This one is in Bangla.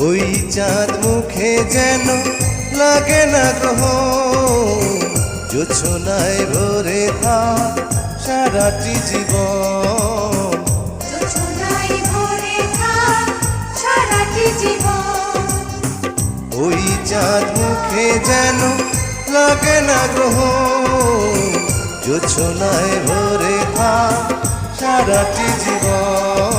ওই চাঁদ মুখে যেন লাগে না গ্রহ, জোছনায় ভরে থাক সারাটি জীবন, জোছনায় ভরে থাক সারাটি জীবন। ওই চাঁদ মুখে যেন লাগে না গ্রহ, জোছনায় ভরে থাক সারাটি জীবন।